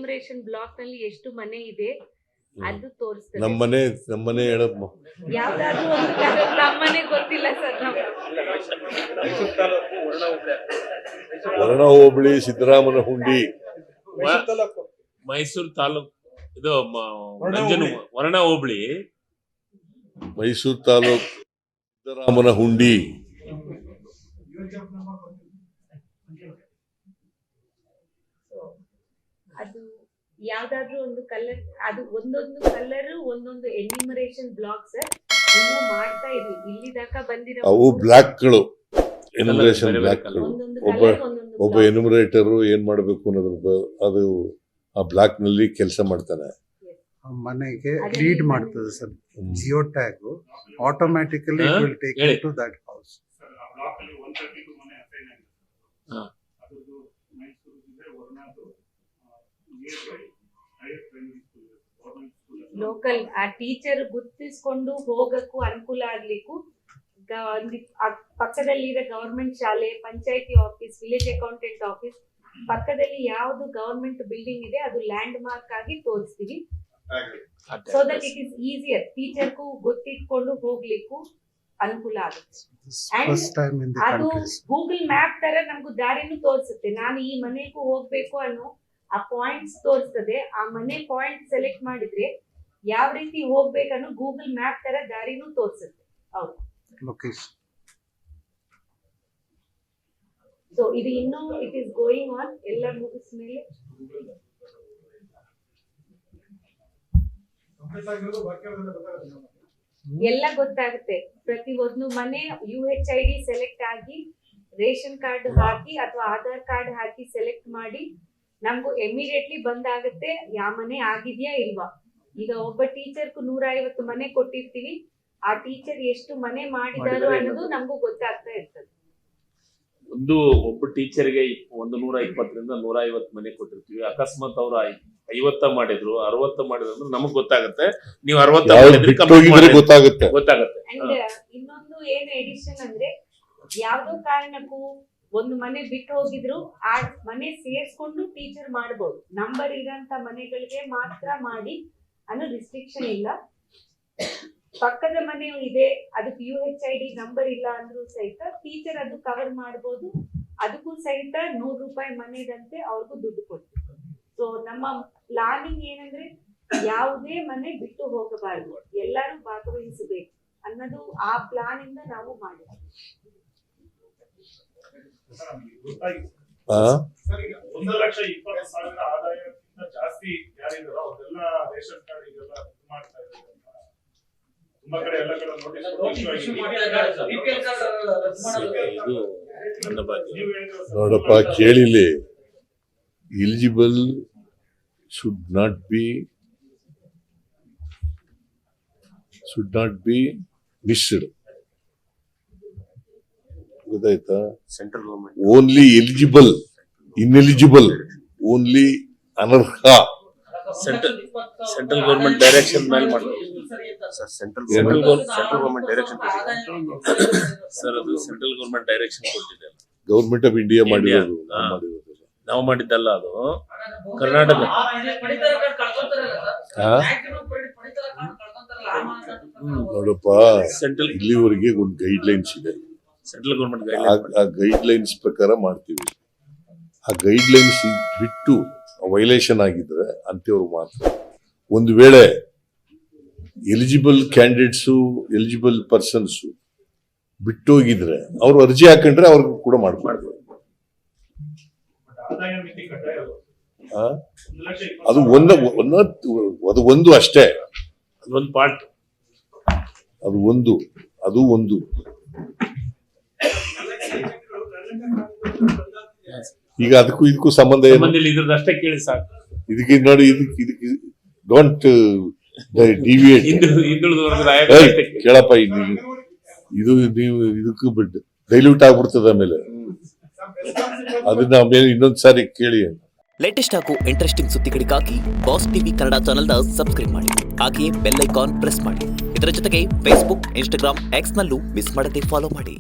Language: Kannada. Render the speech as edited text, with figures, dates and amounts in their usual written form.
ಎನ್ಯುಮರೇಷನ್ ಬ್ಲಾಕ್ ನಲ್ಲಿ ಎಷ್ಟು ಮನೆ ಇದೆ ಅದು ತೋರಿಸ್ತದೆ. ನಮ್ಮನೆ ಹೇಳಮ್ಮ. ಯಾವ್ದಾದ್ರು ಒಂದು ನಮ್ಮನೆ ಗೊತ್ತಿಲ್ಲ ಸರ್. ವರ್ಣ ಹೋಬಳಿ ಸಿದ್ದರಾಮನ ಹುಂಡಿ, ಮೈಸೂರು ತಾಲೂಕು. ಇದು ವರ್ಣ ಹೋಬಳಿ, ಮೈಸೂರು ತಾಲೂಕು ಸಿದ್ದರಾಮನ ಹುಂಡಿ. ಅದು ಯಾವ್ದಾದ್ರು ಒಂದು ಕಲರ್, ಅದು ಒಂದೊಂದು ಕಲರ್ ಒಂದೊಂದು ಎನ್ಯುಮರೇಷನ್ ಬ್ಲಾಕ್ ಸರ್. ಇನ್ನೂ ಮಾಡ್ತಾ ಇದ್ವಿ, ಇಲ್ಲಿ ತನಕ ಬಂದಿರೋ ಅವು ಬ್ಲಾಕ್ಗಳು, ಎನ್ಯುಮರೇಷನ್ ಬ್ಲಾಕ್ಗಳು. ಒಂದೊಂದು ಒಬ್ಬ ಕಲರ್ ಒಂದೊಂದು ಎನ್ಯುಮರೇಟರ್ ಏನ್ ಮಾಡ್ಬೇಕು ಅನ್ನೋದ್ರ ಅದು ಆ ಬ್ಲಾಕ್ ನಲ್ಲಿ ಕೆಲಸ ಮಾಡ್ತಾನೆ. ಮನೆಗೆ ಲೀಡ್ ಮಾಡ್ತದೆ sir. Geo tag automatically it will take you to that house. Local ಆ ಟೀಚರ್ ಗುರ್ತಿಸ್ಕೊಂಡು ಹೋಗಕ್ಕೂ ಅನುಕೂಲ ಆಗ್ಲಿಕ್ಕೂ ಪಕ್ಕದಲ್ಲಿರೋ ಗವರ್ಮೆಂಟ್ ಶಾಲೆ, ಪಂಚಾಯತಿ ಆಫೀಸ್, ವಿಲೇಜ್ ಅಕೌಂಟೆಂಟ್ ಆಫೀಸ್ ಪಕ್ಕದಲ್ಲಿ ಯಾವ್ದು ಗವರ್ಮೆಂಟ್ ಬಿಲ್ಡಿಂಗ್ ಇದೆ ಅದು ಲ್ಯಾಂಡ್ ಮಾರ್ಕ್ ಆಗಿ ತೋರಿಸ್ತೀವಿ. So that it is easier, ಟೀಚರ್ಗೂ ಗೊತ್ತಿಟ್ಕೊಂಡು ಹೋಗ್ಲಿಕ್ಕೂ ಅನುಕೂಲ ಆಗುತ್ತೆ. ಅದು ಗೂಗಲ್ ಮ್ಯಾಪ್ ತರ ನಮ್ಗೂ ದಾರಿನೂ ತೋರಿಸುತ್ತೆ. ನಾನು ಈ ಮನೆಗೂ ಹೋಗ್ಬೇಕು ಅನ್ನೋ ಆ ಪಾಯಿಂಟ್ಸ್ ತೋರಿಸ್ತದೆ. ಆ ಮನೆ ಪಾಯಿಂಟ್ ಸೆಲೆಕ್ಟ್ ಮಾಡಿದ್ರೆ ಯಾವ ರೀತಿ ಹೋಗ್ಬೇಕನ್ನೋ ಗೂಗಲ್ ಮ್ಯಾಪ್ ತರ ದಾರಿನೂ ತೋರಿಸುತ್ತೆ. ಹೌದು. ಸೊ ಇದು ಇನ್ನೂ ಇಟ್ ಇಸ್ ಗೋಯಿಂಗ್ ಆನ್. ಎಲ್ಲ ಮುಗಿಸ್ಮೇಲೆ ಎಲ್ಲ ಗೊತ್ತಾಗುತ್ತೆ. ಪ್ರತಿ ಒಂದು ಮನೆ UHID ಸೆಲೆಕ್ಟ್ ಆಗಿ, ರೇಷನ್ ಕಾರ್ಡ್ ಹಾಕಿ ಅಥವಾ ಆಧಾರ್ ಕಾರ್ಡ್ ಹಾಕಿ ಸೆಲೆಕ್ಟ್ ಮಾಡಿ ನಮ್ಗೂ ಇಮಿಡಿಯೇಟ್ಲಿ ಬಂದಾಗುತ್ತೆ ಯಾವ ಮನೆ ಆಗಿದ್ಯಾ ಇಲ್ವಾ. ಈಗ ಒಬ್ಬ ಟೀಚರ್ಗೂ 150 ಮನೆ ಕೊಟ್ಟಿರ್ತೀವಿ, ಆ ಟೀಚರ್ ಎಷ್ಟು ಮನೆ ಮಾಡಿದಾರೋ ಅನ್ನೋದು ನಮಗೂ ಗೊತ್ತಾಗ್ತಾ ಇರ್ತದೆ. ಒಬ್ಬ ಟೀಚರ್ಗೆ 120ರಿಂದ 150 ಮನೆ ಕೊಟ್ಟಿರ್ತೀವಿ. ಅಕಸ್ಮಾತ್ ಅವ್ರು 50 ಮಾಡಿದ್ರು, 60 ಮಾಡಿದ್ರು ಅಂದ್ರೆ ನಮಗ್ ಗೊತ್ತಾಗುತ್ತೆ. ನೀವು 60 ಗೊತ್ತಾಗುತ್ತೆ. ಅಂಡ್ ಇನ್ನೊಂದು ಏನು ಎಡಿಷನ್ ಅಂದ್ರೆ, ಯಾವ್ದೋ ಕಾರಣಕ್ಕೂ ಒಂದು ಮನೆ ಬಿಟ್ಟು ಹೋಗಿದ್ರು ಆ ಮನೆ ಸೇರ್ಸ್ಕೊಂಡು ಟೀಚರ್ ಮಾಡಬಹುದು. ನಂಬರ್ ಇರೋಂತ ಮನೆಗಳಿಗೆ ಮಾತ್ರ ಮಾಡಿ ಅನ್ನೋ ರಿಸ್ಟ್ರಿಕ್ಷನ್ ಇಲ್ಲ. ಪಕ್ಕದ ಮನೆ ಇದೆ, ಅದಕ್ಕೆ UHID ನಂಬರ್ ಇಲ್ಲ ಅಂದ್ರೂ ಸಹಿತ ಟೀಚರ್ ಅದು ಕವರ್ ಮಾಡಬಹುದು. ಅದಕ್ಕೂ ಸಹಿತ 100 ರೂಪಾಯಿ ಮನೆದಂತೆ ಅವ್ರಿಗೂ ದುಡ್ಡು ಕೊಡ್ತೀವಿ. ಸೊ ನಮ್ಮ ಪ್ಲಾನಿಂಗ್ ಏನಂದ್ರೆ ಯಾವುದೇ ಮನೆ ಬಿಟ್ಟು ಹೋಗಬಾರ್ದು, ಎಲ್ಲರೂ ಭಾಗವಹಿಸಬೇಕು ಅನ್ನೋದು ಆ ಪ್ಲಾನ್ ಇಂದ ನಾವು ಮಾಡಿದ್ವಿ. 1,20,000 ಆದಾಯಕ್ಕಿಂತ ಜಾಸ್ತಿ ಯಾರಿದಾರೋ ಅವರೆಲ್ಲ ರೇಷನ್ ಕಾರ್ಡ್ ಈಗೆಲ್ಲ ಮಾಡ್ತಾ ಇದ್ದಾರೆ. ತುಂಬಾ ಕಡೆ ಎಲ್ಲ ಕಡೆ ನೋಡಪ್ಪ, ಕೇಳಿಲಿ. Eligible should not be missed. ಗೊತ್ತಾಯ್ತಾ? Central government only eligible, ineligible, only ಅನರ್ಹ. ಸೆಂಟ್ರಲ್ ಗವರ್ಮೆಂಟ್ ಡೈರೆಕ್ಷನ್ ಮೇಲೆ ಮಾಡ್ತಾರೆ sir. Central government direction sir, ಅದು ಸೆಂಟ್ರಲ್ ಗವರ್ಮೆಂಟ್ ಡೈರೆಕ್ಷನ್ ಕೊಟ್ಟಿದೆ. ಗವರ್ಮೆಂಟ್ ಆಫ್ ಇಂಡಿಯಾ ಮಾಡಿರೋದು, ನಾವು ಮಾಡಿದ್ದಲ್ಲ, ಅದು ಕರ್ನಾಟಕ. ನೋಡಪ್ಪ, ಇಲ್ಲಿವರೆಗೆ ಒಂದು ಗೈಡ್ ಲೈನ್ಸ್ ಇದೆ. ಸೆಂಟ್ರಲ್ ಗವರ್ಮೆಂಟ್ ಆ ಗೈಡ್ ಲೈನ್ಸ್ ಪ್ರಕಾರ ಮಾಡ್ತೀವಿ. ಆ ಗೈಡ್ ಲೈನ್ಸ್ ಬಿಟ್ಟು ವೈಲೇಷನ್ ಆಗಿದ್ರೆ ಅಂತೇವ್ರು ಮಾತ್ರ. ಒಂದು ವೇಳೆ ಎಲಿಜಿಬಲ್ ಕ್ಯಾಂಡಿಡೇಟ್ಸು, ಎಲಿಜಿಬಲ್ ಪರ್ಸನ್ಸ್ ಬಿಟ್ಟೋಗಿದ್ರೆ ಅವ್ರು ಅರ್ಜಿ ಹಾಕೊಂಡ್ರೆ ಅವ್ರಿಗೂ ಕೂಡ ಮಾಡ್ಕೊಡ್ತಾರೆ. ಅದು ಒಂದು ಅಷ್ಟೇ, ಅದೊಂದು ಪಾರ್ಟ್. ಅದು ಒಂದು ಈಗ ಅದಕ್ಕೂ ಇದಕ್ಕೂ ಸಂಬಂಧ ಇದ್ರದ್ದು ಅಷ್ಟೇ ಕೇಳಿ ಸಾಕು. ಇದಕ್ಕೆ ನೋಡಿ, ಇದಕ್ಕೆ ಡೋಂಟ್ ಡಿವಿಯೇಟ್. ಕೇಳಪ್ಪ, ಇದು ನೀವು ಇದಕ್ಕೂ ಬಿಟ್ಟು ಡೈಲ್ಯೂಟ್ ಆಗ್ಬಿಡ್ತದ. ಆಮೇಲೆ ಅದನ್ನ ಆಮೇಲೆ ಇನ್ನೊಂದ್ಸಾರಿ ಕೇಳಿ. ಲೇಟೆಸ್ಟ್ ಹಾಗೂ ಇಂಟ್ರೆಸ್ಟಿಂಗ್ ಸುದ್ದಿಗಳಿಗಾಗಿ ಬಾಸ್ ಟಿವಿ ಕನ್ನಡ ಚಾನೆಲ್ನ ಸಬ್ಸ್ಕ್ರೈಬ್ ಮಾಡಿ. ಹಾಗೆಯೇ ಬೆಲ್ ಐಕಾನ್ ಪ್ರೆಸ್ ಮಾಡಿ. ಇದರ ಜೊತೆಗೆ ಫೇಸ್ಬುಕ್, ಇನ್ಸ್ಟಾಗ್ರಾಮ್, ಎಕ್ಸ್ ನಲ್ಲೂ ಮಿಸ್ ಮಾಡದೆ ಫಾಲೋ ಮಾಡಿ.